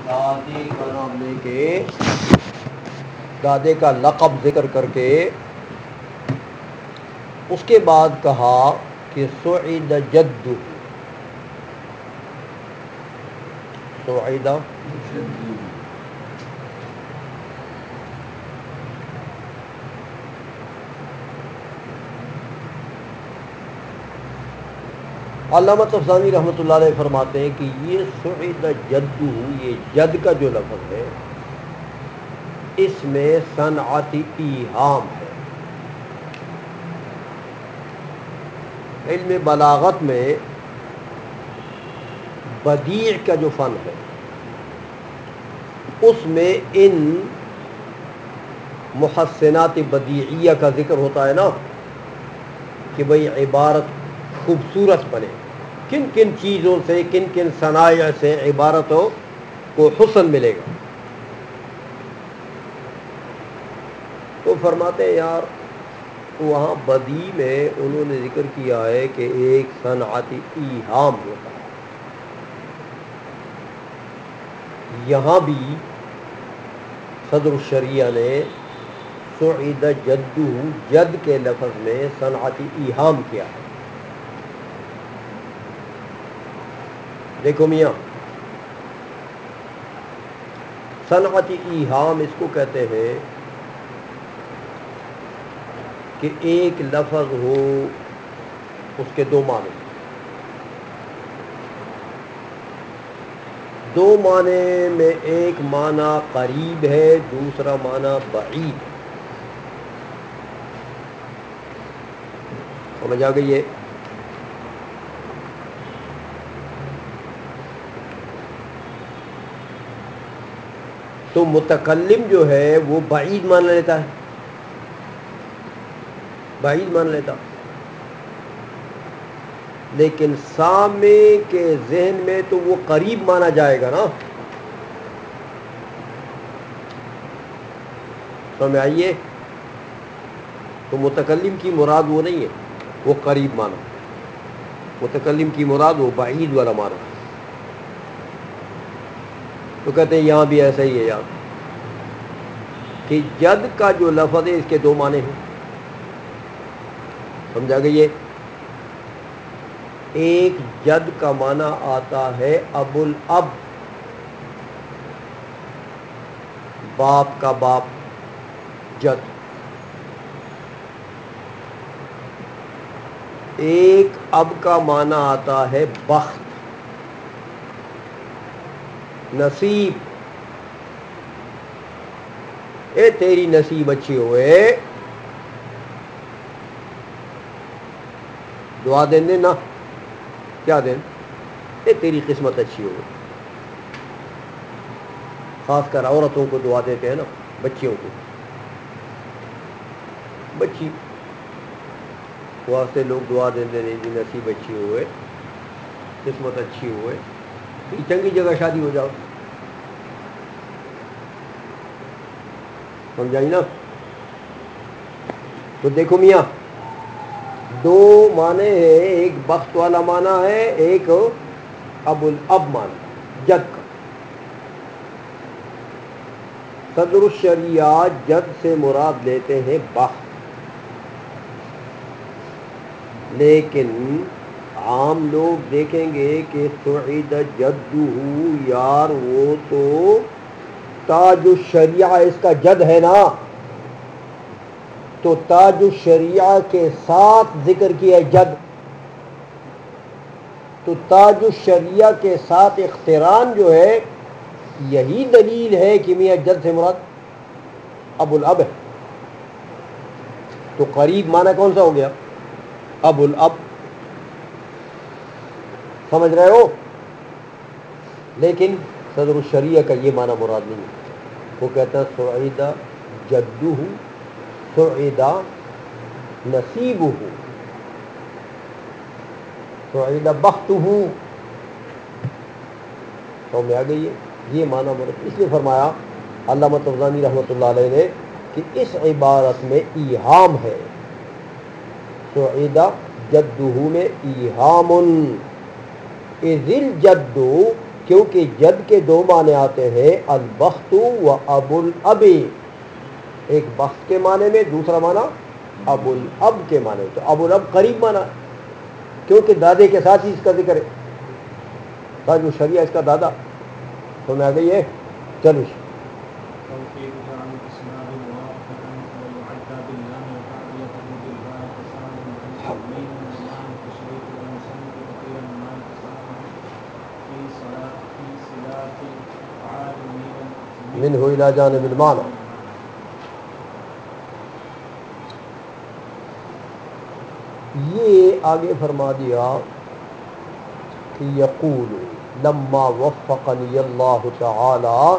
دادے کا نام لے کے دادے کا لقب ذکر کر کے اس کے بعد کہا کہ سعید جدہ، سعید علامہ طفزانی رحمۃ اللہ علیہ فرماتے ہیں کہ یہ سعید جدہ، یہ جد کا جو لفظ ہے اس میں صنعت ایہام ہے۔ علم بلاغت میں بدیع کا جو فن ہے اس میں ان محسنات بدیعیہ کا ذکر ہوتا ہے نا کہ بھئی عبارت خوبصورت بنے، کن کن چیزوں سے، کن کن صنائع سے عبارتوں کو حسن ملے گا۔ تو فرماتے ہیں یار وہاں بدیع میں انہوں نے ذکر کیا ہے کہ ایک صنعت ایہام ہوتا ہے، یہاں بھی صدر الشریعہ نے سعید جدہ، جد کے لفظ میں صنعت ایہام کیا ہے۔ دیکھو میاں، صنعت ایہام اس کو کہتے ہیں کہ ایک لفظ ہو اس کے دو معنی، دو معنی میں ایک معنی قریب ہے، دوسرا معنی بعید ہے۔ سمجھ آ گئی ہے؟ تو متکلم جو ہے وہ بعید مان لیتا ہے، بعید مان لیتا، لیکن سامع کے ذہن میں تو وہ قریب مانا جائے گا نا۔ سمجھ آئیے؟ تو متکلم کی مراد وہ نہیں ہے وہ قریب مانا، متکلم کی مراد وہ بعید والا مانا۔ تو کہتے ہیں یہاں بھی ایسا ہی ہے یار کہ جد کا جو لفظ ہے اس کے دو معنی ہیں۔ سمجھا گئی ہے؟ ایک جد کا معنی آتا ہے ابو الاب، باپ کا باپ، جد۔ ایک اب کا معنی آتا ہے بخت، نصیب، اے تیری نصیب اچھی ہوئے، دعا دیں دے نا، کیا دیں؟ اے تیری قسمت اچھی ہوئے۔ خاص کر عورتوں کو دعا دیتے ہیں نا، بچیوں کو، بچی واسطے لوگ دعا دیتے ہیں جی نصیب اچھی ہوئے، قسمت اچھی ہوئے، چنگی جگہ شادی ہو جاؤ۔ سمجھائی نا؟ تو دیکھو میاں، دو معنی ہے، ایک بخت والا معنی ہے، ایک ابو الاب معنی جد کا۔ صدر الشریعہ جد سے مراد لیتے ہیں بخت، لیکن عام لوگ دیکھیں گے کہ سعید جدہ یار وہ تو تاج الشریعہ اس کا جد ہے نا، تو تاج الشریعہ کے ساتھ ذکر کیا ہے جد، تو تاج الشریعہ کے ساتھ اقتران جو ہے یہی دلیل ہے کہ میاں جد سے مراد ابو الاب ہے۔ تو قریب معنی کون سا ہو گیا؟ ابو الاب۔ سمجھ رہے ہو؟ لیکن صدر الشریعہ کا یہ معنی مراد نہیں ہے، وہ کہتا ہے سعید جدہ، سعید نصیبہ، سعید بختہ۔ تو میں آ گئی ہے یہ معنی مراد، اس لیے فرمایا علامہ طفزانی رحمۃ اللہ علیہ نے کہ اس عبارت میں ایہام ہے، سعید جدہ میں ایہام، اذ الجد، کیونکہ جد کے دو معنی آتے ہیں، البخت و ابو الاب، ایک بخت کے معنی میں، دوسرا معنی ابو الاب کے معنی. تو ابو الاب قریب معنی کیونکہ دادے کے ساتھ ہی اس کا ذکر ہے، صاحب الشریعہ اس کا دادا. تو میں آ گئی ہے. چلو منہ الی جانب المعنی. یہ آگے فرما دیا کہ یقول لما وفقنی اللہ تعالی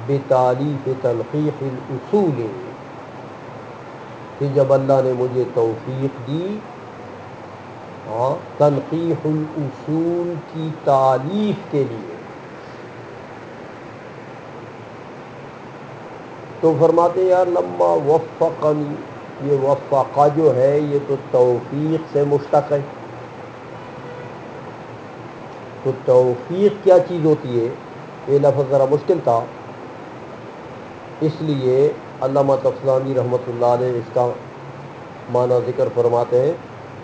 بتالیف تنقیح الاصول، کہ جب اللہ نے مجھے توفیق دی تنقیح الاصول کی تالیف کے لیے، تو فرماتے ہیں یار لما وفقنی، یہ وفقہ جو ہے یہ تو توفیق سے مشتق ہے. تو توفیق کیا چیز ہوتی ہے؟ یہ لفظ ذرا مشکل تھا، اس لیے علامہ تفسیرانی رحمۃ اللہ علیہ اس کا معنی ذکر فرماتے ہیں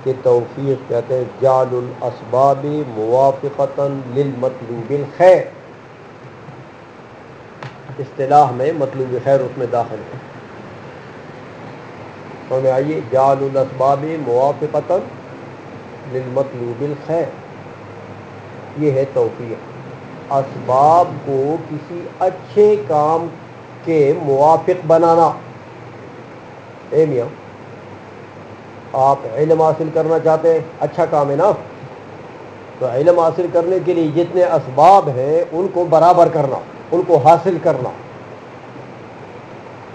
کہ توفیق کہتے ہیں جعل الاسباب موافقتا للمطلوب الخیر. اصطلاح میں مطلوب خیر اس میں داخل ہے. تو میں آئیے جعل الاسباب موافقتا للمطلوب الخیر، یہ ہے توفیق. اسباب کو کسی اچھے کام کے موافق بنانا. اے میاں آپ علم حاصل کرنا چاہتے ہیں، اچھا کام ہے نا، تو علم حاصل کرنے کے لیے جتنے اسباب ہیں ان کو برابر کرنا، ان کو حاصل کرنا.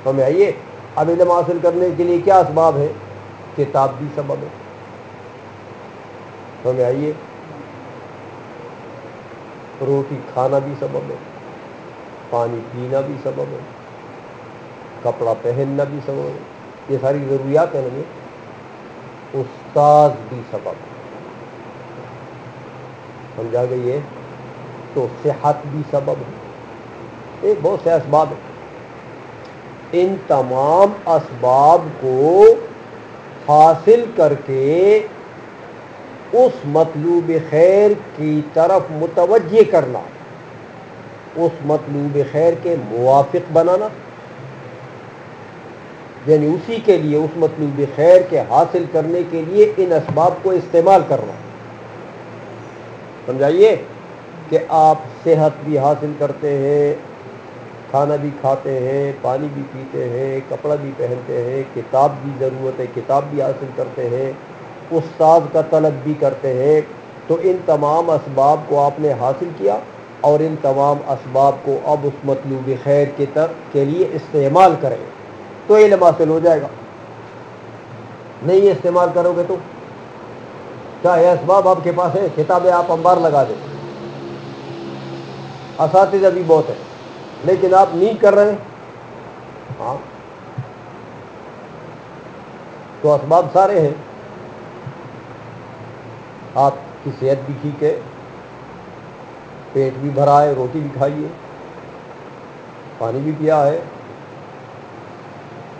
تو میں آئیے اب علم حاصل کرنے کے لیے کیا اسباب ہے؟ کتاب بھی سبب ہے. تو میں آئیے روٹی کھانا بھی سبب ہے، پانی پینا بھی سبب ہے، کپڑا پہننا بھی سبب ہے، یہ ساری ضروریات ہیں نا. استاد بھی سبب ہے، سمجھا گئی ہے. تو صحت بھی سبب ہے، یہ بہت سے اسباب ہیں. ان تمام اسباب کو حاصل کر کے اس مطلوب خیر کی طرف متوجہ کرنا، اس مطلوب خیر کے موافق بنانا، یعنی اسی کے لیے، اس مطلوب خیر کے حاصل کرنے کے لیے ان اسباب کو استعمال کرنا. سمجھائیے کہ آپ صحت بھی حاصل کرتے ہیں، کھانا بھی کھاتے ہیں، پانی بھی پیتے ہیں، کپڑا بھی پہنتے ہیں، کتاب بھی ضرورت ہے، کتاب بھی حاصل کرتے ہیں، استاد کا طلب بھی کرتے ہیں. تو ان تمام اسباب کو آپ نے حاصل کیا اور ان تمام اسباب کو اب اس مطلوب خیر کے لیے استعمال کریں تو علم حاصل ہو جائے گا. نہیں استعمال کرو گے تو چاہے اسباب آپ کے پاس ہیں، کتابیں آپ انبار لگا دیں، اساتذہ بھی بہت ہیں، لیکن آپ نہیں کر رہے ہاں تو اسباب سارے ہیں. آپ کی صحت بھی ٹھیک ہے، پیٹ بھی بھرا ہے، روٹی بھی کھائی ہے، پانی بھی پیا ہے،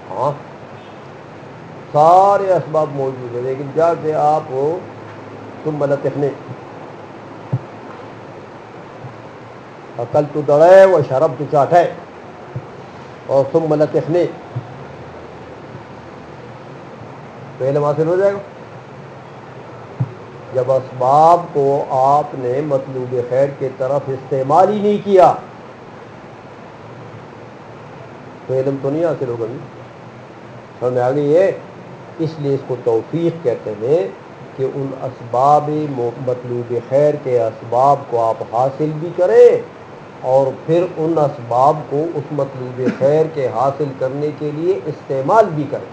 ہاں سارے اسباب موجود ہیں. لیکن جا کے آپ ہو تم لطفنے عقل تو دڑے وہ شرب تو چاٹھے اور تم لطفنے تو علم حاصل ہو جائے گا. جب اسباب کو آپ نے مطلوب خیر کی طرف استعمال ہی نہیں کیا تو علم تو نہیں حاصل ہوگا. سمجھ میں آ گئی ہے. اس لیے اس کو توفیق کہتے ہیں کہ ان اسباب مطلوب خیر کے اسباب کو آپ حاصل بھی کریں اور پھر ان اسباب کو اس مطلوب خیر کے حاصل کرنے کے لیے استعمال بھی کریں،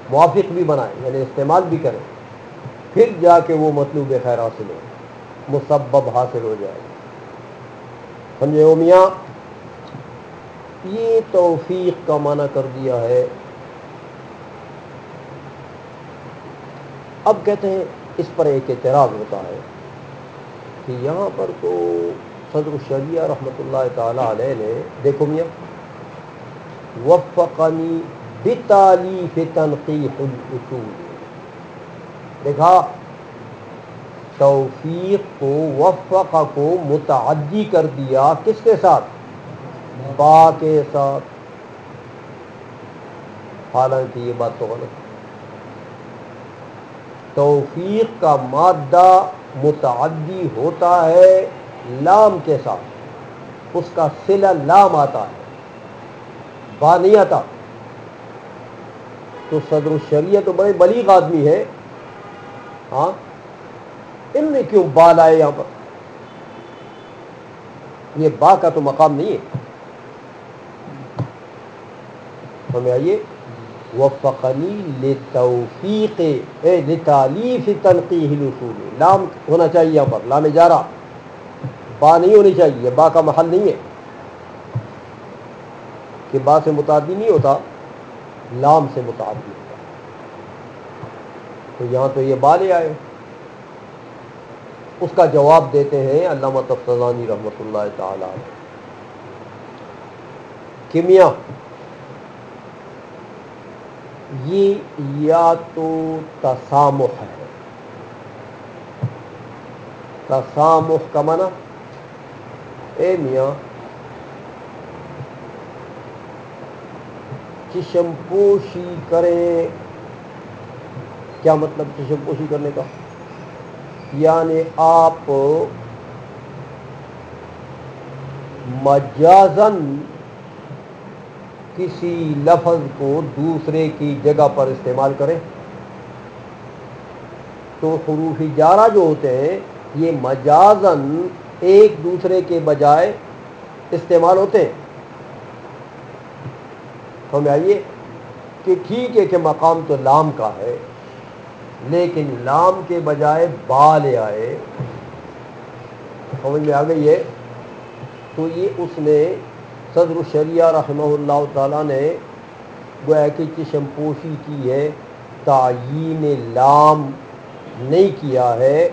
موافق بھی بنائیں، یعنی استعمال بھی کریں، پھر جا کے وہ مطلوب خیر حاصل ہو، مسبب حاصل ہو جائے. سمجھے ہو میاں؟ یہ توفیق کا معنی کر دیا ہے. اب کہتے ہیں اس پر ایک اعتراض ہوتا ہے کہ یہاں پر تو صدر الشریعہ رحمۃ اللہ تعالی علیہ نے دیکھو میاں وفقنی بتالیف تنقیح الاصول، دیکھا توفیق کو وفق کو متعدی کر دیا کس کے ساتھ؟ با کے ساتھ، حالانکہ یہ بات تو غلط ہے۔ توفیق کا مادہ متعدی ہوتا ہے لام کے ساتھ، اس کا صلہ لام آتا ہے، با نہیں آتا۔ تو صدر الشریعہ تو بڑے بلیغ آدمی ہے، ہاں ان میں کیوں با لائے یہاں پر؟ یہ با کا تو مقام نہیں ہے۔ ہمیں آئیے وفقنی لتوفیق لتالیف تنقیح الاصول، لام ہونا چاہیے یہاں پر، لام جارہ، با نہیں ہونی چاہیے، با کا محل نہیں ہے کہ با سے متعدی نہیں ہوتا، لام سے متعدی ہوتا۔ تو یہاں تو یہ با لے آئے۔ اس کا جواب دیتے ہیں علامہ تفتزانی رحمۃ اللہ تعالی علیہ، کہ میاں یہ یا تو تسامح ہے، تسامح کا معنی اے میاں چشم پوشی کریں، کیا مطلب چشم پوشی کرنے کا؟ یعنی آپ مجازن کسی لفظ کو دوسرے کی جگہ پر استعمال کریں۔ تو حروف جارہ جو ہوتے ہیں یہ مجازن ایک دوسرے کے بجائے استعمال ہوتے ہیں۔ ہمیں آئیے کہ ٹھیک ہے کہ مقام تو لام کا ہے، لیکن لام کے بجائے با لے آئے، سمجھ میں آ گئی ہے؟ تو یہ اس نے صدر الشریعہ رحمہ اللہ تعالیٰ نے گویا کہ چشم پوشی کی ہے، تعیین لام نہیں کیا ہے،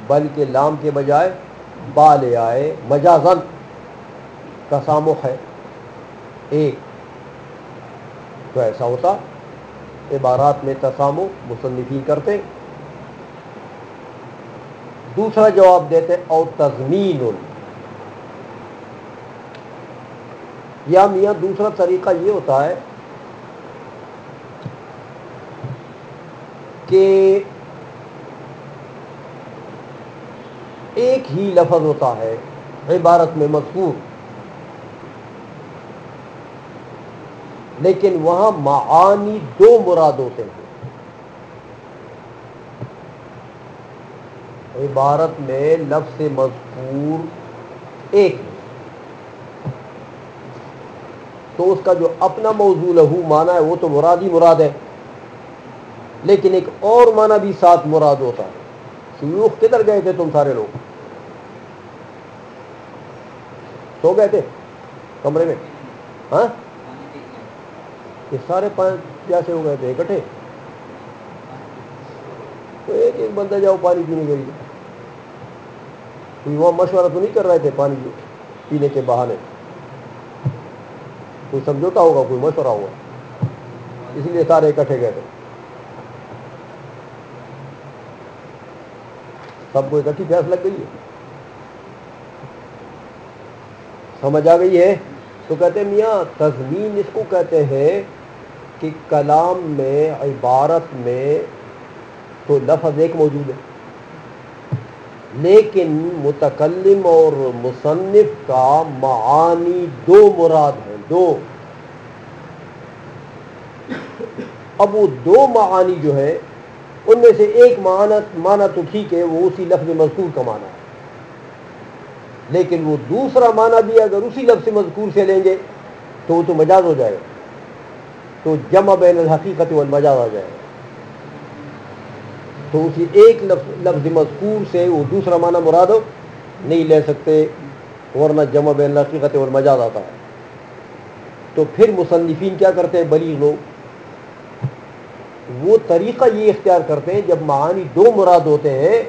بلکہ لام کے بجائے با لے آئے، مجازن تسامح ہے ایک۔ تو ایسا ہوتا عبارات میں تسامح مصنفین کرتے۔ دوسرا جواب دیتے او تضمین، یا میاں دوسرا طریقہ یہ ہوتا ہے کہ ایک ہی لفظ ہوتا ہے عبارت میں مذکور، لیکن وہاں معانی دو مراد ہوتے ہیں۔ عبارت میں لفظ مذکور ایک ہے، تو اس کا جو اپنا موضوع لہو معنی ہے وہ تو مراد ہی مراد ہے، لیکن ایک اور معنی بھی ساتھ مراد ہوتا ہے۔ شیوخ کدھر گئے تھے تم سارے لوگ؟ سو گئے تھے کمرے میں؟ ہاں یہ سارے پانچ پیاسے ہو گئے تھے اکٹھے؟ تو ایک ایک بندہ جاؤ پانی پینے کے لیے، کوئی وہاں مشورہ تو نہیں کر رہے تھے پانی پینے کے بہانے؟ کوئی سمجھوتا ہوگا، کوئی مشورہ ہوگا، اس لیے سارے اکٹھے گئے تھے۔ سب کو اکٹھی پیاس لگ گئی ہے، سمجھ آ گئی ہے؟ تو کہتے ہیں میاں تضمین اس کو کہتے ہیں کہ کلام میں عبارت میں تو لفظ ایک موجود ہے، لیکن متکلم اور مصنف کا معانی دو مراد ہیں، دو۔ اب وہ دو معانی جو ہے ان میں سے ایک معنی تو ٹھیک ہے وہ اسی لفظ مذکور کا معنی ہے، لیکن وہ دوسرا معنی بھی اگر اسی لفظ مذکور سے لیں گے تو وہ تو مجاز ہو جائے گا، تو جمع بین الحقیقت والمجاز آ جائے گا۔ تو اسی ایک لفظ مذکور سے وہ دوسرا معنی مراد نہیں لے سکتے، ورنہ جمع بین الحقیقت والمجاز آتا ہے۔ تو پھر مصنفین کیا کرتے ہیں بلیغ لوگ؟ وہ طریقہ یہ اختیار کرتے ہیں جب معانی دو مراد ہوتے ہیں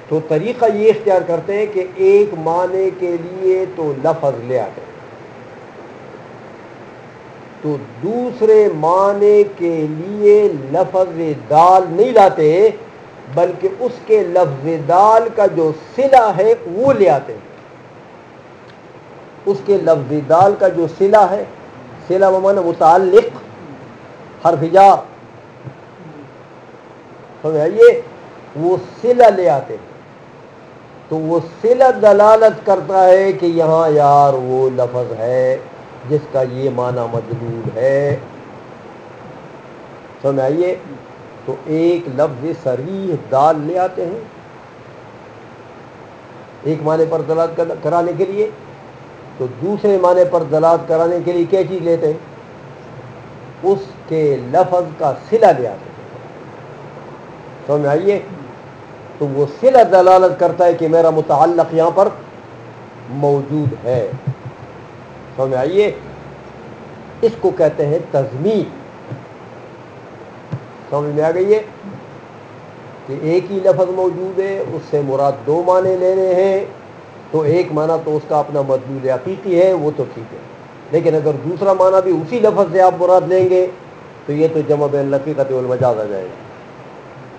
تو طریقہ یہ اختیار کرتے ہیں کہ ایک معنی کے لیے تو لفظ لے آتے ہیں، تو دوسرے معنی کے لیے لفظ دال نہیں لاتے، بلکہ اس کے لفظ دال کا جو صلہ ہے وہ لے آتے ہیں۔ اس کے لفظ دال کا جو صلہ ہے، صلہ بمعنی متعلق، حرف جار، سمجھائیے، وہ صلہ لے آتے ہیں، تو وہ صلہ دلالت کرتا ہے کہ یہاں یار وہ لفظ ہے جس کا یہ معنی مدلول ہے، سمجھائیے۔ تو ایک لفظ صریح دال لے آتے ہیں ایک معنی پر دلالت کرانے کے لیے، تو دوسرے معنی پر دلالت کرانے کے لیے کیا چیز لیتے ہیں؟ اس کے لفظ کا صلہ لے آتے ہیں، سمجھ آئیے۔ تو وہ صلہ دلالت کرتا ہے کہ میرا متعلق یہاں پر موجود ہے، سمجھ آئیے۔ اس کو کہتے ہیں تضمین، سمجھ میں آ گئی ہے کہ ایک ہی لفظ موجود ہے، اس سے مراد دو معنی لینے ہیں، تو ایک معنی تو اس کا اپنا مدلول حقیقی ہے، وہ تو ٹھیک ہے، لیکن اگر دوسرا معنی بھی اسی لفظ سے آپ مراد لیں گے تو یہ تو جمع بین الحقیقت والمجاز آ جائے گا،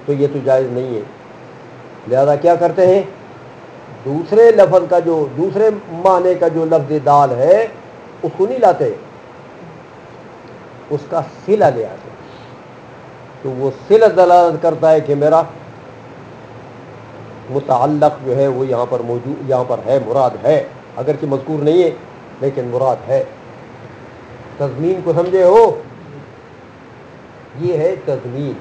تو یہ تو جائز نہیں ہے۔ لہذا کیا کرتے ہیں؟ دوسرے لفظ کا جو دوسرے معنی کا جو لفظ دال ہے اس کو نہیں لاتے، اس کا صلہ لے آتے، تو وہ صلہ دلالت کرتا ہے کہ میرا متعلق جو ہے وہ یہاں پر موجود، یہاں پر ہے، مراد ہے، اگرچہ مذکور نہیں ہے لیکن مراد ہے۔ تضمین کو سمجھے ہو؟ یہ ہے تضمین۔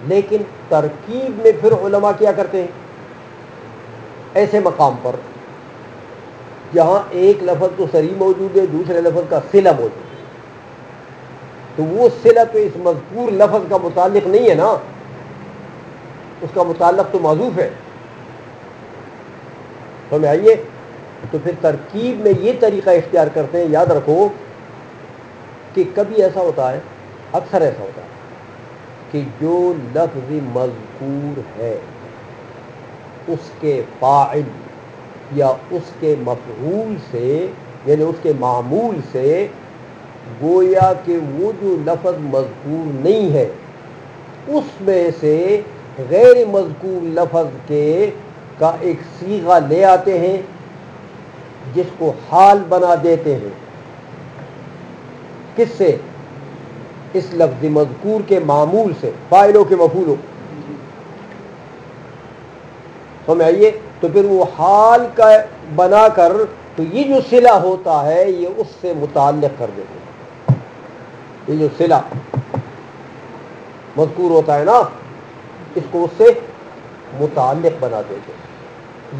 لیکن ترکیب میں پھر علماء کیا کرتے ہیں؟ ایسے مقام پر جہاں ایک لفظ تو صریح موجود ہے، دوسرے لفظ کا صلہ موجود ہے، تو وہ صلہ تو اس مذکور لفظ کا متعلق نہیں ہے نا، اس کا متعلق تو معذوف ہے، سمجھ آئیے۔ تو پھر ترکیب میں یہ طریقہ اختیار کرتے ہیں، یاد رکھو کہ کبھی ایسا ہوتا ہے، اکثر ایسا ہوتا ہے کہ جو لفظ مذکور ہے اس کے فاعل یا اس کے مفعول سے، یعنی اس کے معمول سے، گویا کہ وہ جو لفظ مذکور نہیں ہے اس میں سے غیر مذکور لفظ کے کا ایک صیغہ لے آتے ہیں جس کو حال بنا دیتے ہیں، کس سے؟ اس لفظ مذکور کے معمول سے، فاعل ہو کے مفعول ہو، سمجھ آئیے۔ تو پھر وہ حال کا بنا کر تو یہ جو صلہ ہوتا ہے یہ اس سے متعلق کر دیتے ہیں، یہ جو صلہ مذکور ہوتا ہے نا اس کو اس سے متعلق بنا دیتے ہیں۔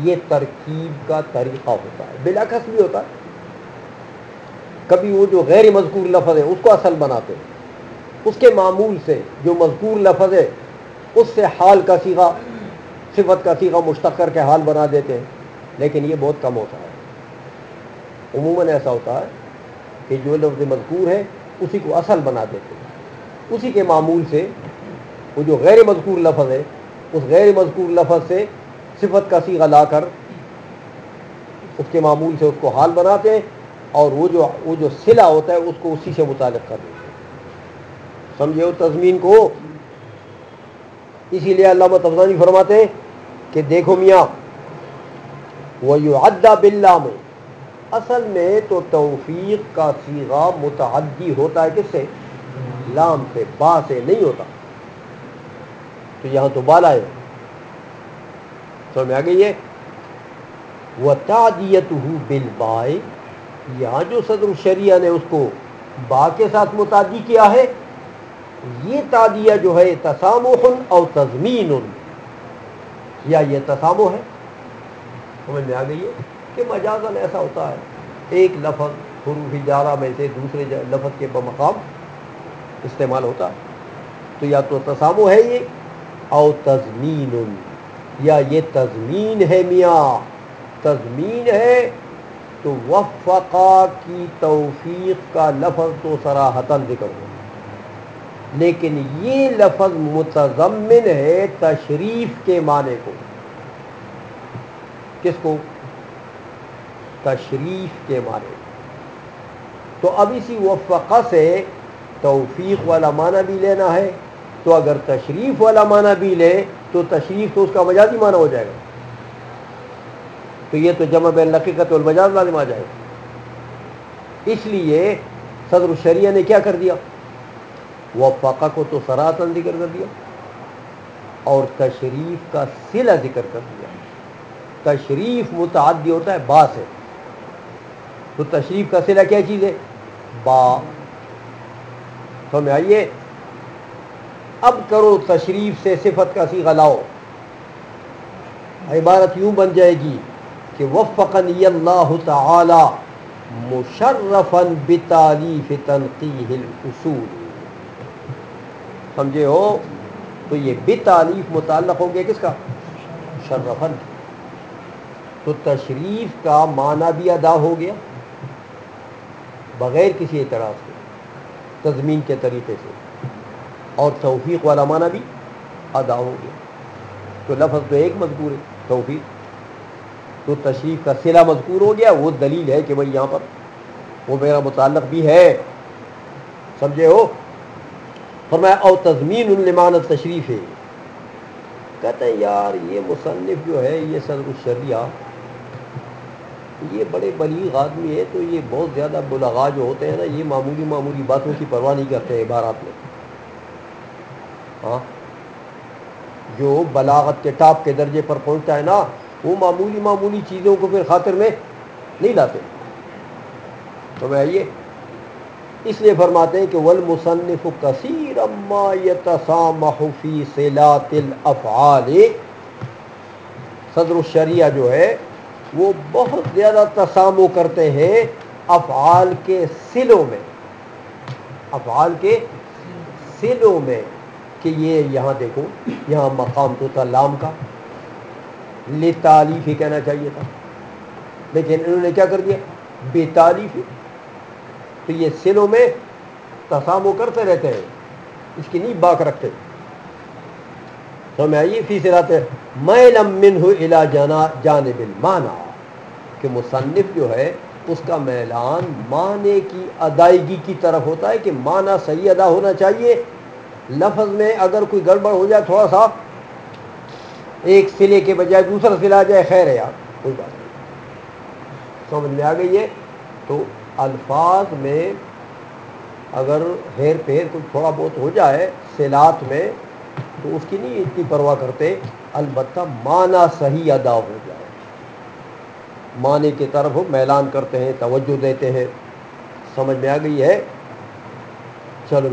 یہ ترکیب کا طریقہ ہوتا ہے، بالعکس بھی ہوتا ہے، کبھی وہ جو غیر مذکور لفظ ہے اس کو اصل بناتے ہیں، اس کے معمول سے جو مذکور لفظ ہے اس سے حال کا صیغہ، صفت کا صیغہ مشتق کر کے حال بنا دیتے ہیں، لیکن یہ بہت کم ہوتا ہے۔ عموماً ایسا ہوتا ہے کہ جو لفظ مذکور ہے اسی کو اصل بنا دیتے ہیں، اسی کے معمول سے وہ جو غیر مذکور لفظ ہے اس غیر مذکور لفظ سے صفت کا صیغہ لا کر اس کے معمول سے اس کو حال بناتے ہیں، اور وہ جو صلہ ہوتا ہے اس کو اسی سے متعلق کر دیتے ہیں، سمجھے ہو تضمین کو؟ اسی لیے علامہ طبرانی فرماتے ہیں کہ دیکھو میاں، وَيُعَدَّ بِاللَّامِ، اصل میں تو توفیق کا صیغہ متعدی ہوتا ہے کس سے؟ لام سے، با سے نہیں ہوتا، تو یہاں تو بالا ہے، سمجھ میں آ گئی ہے۔ وَتَعْدِيَتُهُ بِالْبَاءِ، یہاں جو صدر الشریعہ نے اس کو با کے ساتھ متعدی کیا ہے، یہ تعدیہ جو ہے تسامح او تضمین، یا یہ تسامح ہے، سمجھ میں آ گئی ہے کہ مجازاً ایسا ہوتا ہے ایک لفظ حروف جارہ میں سے دوسرے لفظ کے بمقام استعمال ہوتا ہے، تو یا تو تسامح ہے یہ او تضمین، یا یہ تضمین ہے میاں، تضمین ہے تو وفقا کی توفیق کا لفظ تو صراحتاً ذکر ہو، لیکن یہ لفظ متضمن ہے تشریف کے معنی کو، کس کو؟ تشریف کے معنی. تو اب اسی وفقہ سے توفیق والا معنی بھی لینا ہے. تو اگر تشریف والا معنی بھی لے تو تشریف تو اس کا مجازی معنی ہو جائے گا. تو یہ تو جمع بین الحقیقت والمجاز لازم آ جائے گا. اس لیے صدر الشریعہ نے کیا کر دیا؟ وفقہ کو تو صراحتاً ذکر کر دیا اور تشریف کا صلہ ذکر کر دیا. تشریف متعدی ہوتا ہے با سے. تو تشریف کا صلہ کیا چیز ہے؟ با. سمجھ آئیے؟ اب کرو تشریف سے صفت کا صیغہ لاؤ. عبارت یوں بن جائے گی کہ وفقنی اللہ تعالی مشرفا بتالیف تنقیح الاصول. سمجھے ہو؟ تو یہ بتالیف متعلق ہو گیا کس کا؟ مشرفا. تو تشریف کا معنی بھی ادا ہو گیا بغیر کسی اعتراض کے تضمین کے طریقے سے, اور توفیق والا معنی بھی ادا ہو گیا. تو لفظ تو ایک مذکور ہے توفیق, تو تشریف کا صلہ مذکور ہو گیا. وہ دلیل ہے کہ بھئی یہاں پر وہ میرا متعلق بھی ہے. سمجھے ہو؟ فرمایا او تضمین لمعنی التشریف ہے. کہتے ہیں یار یہ مصنف جو ہے یہ صدر الشریعہ یہ بڑے بلیغ آدمی ہے, تو یہ بہت زیادہ بلغاء جو ہوتے ہیں نا یہ معمولی معمولی باتوں کی پرواہ نہیں کرتے ہیں عبارات میں. ہاں, جو بلاغت کے ٹاپ کے درجے پر پہنچتا ہے نا وہ معمولی معمولی چیزوں کو پھر خاطر میں نہیں لاتے. تو میں یہ اس لیے فرماتے ہیں کہ والمصنف کثیر ما یتسامح فی صلات الافعال. صدر الشریعہ جو ہے وہ بہت زیادہ تسامح کرتے ہیں افعال کے صلوں میں. افعال کے صلوں میں کہ یہ یہاں دیکھو یہاں مقام تو تھا لام کا, لتالیف ہی کہنا چاہیے تھا لیکن انہوں نے کیا کر دیا؟ بے تالیف. تو یہ صلوں میں تسامح کرتے رہتے ہیں, اس کی نہیں باک رکھتے. تو میں آئیے فی صلات میلم منہ الی جانب المعنی کہ مصنف جو ہے اس کا میلان معنی کی ادائیگی کی طرف ہوتا ہے کہ معنی صحیح ادا ہونا چاہیے. لفظ میں اگر کوئی گڑبڑ ہو جائے تھوڑا سا ایک صلے کے بجائے دوسرا صلہ آ جائے خیر ہے یار کوئی بات نہیں. سمجھ میں آ گئی ہے؟ تو الفاظ میں اگر ہیر پھیر کچھ تھوڑا بہت ہو جائے صلات میں تو اس کی نہیں اتنی پرواہ کرتے, البتہ معنی صحیح ادا ہو جائے معنی کی طرف میلان کرتے ہیں, توجہ دیتے ہیں. سمجھ میں آ گئی ہے؟ چلو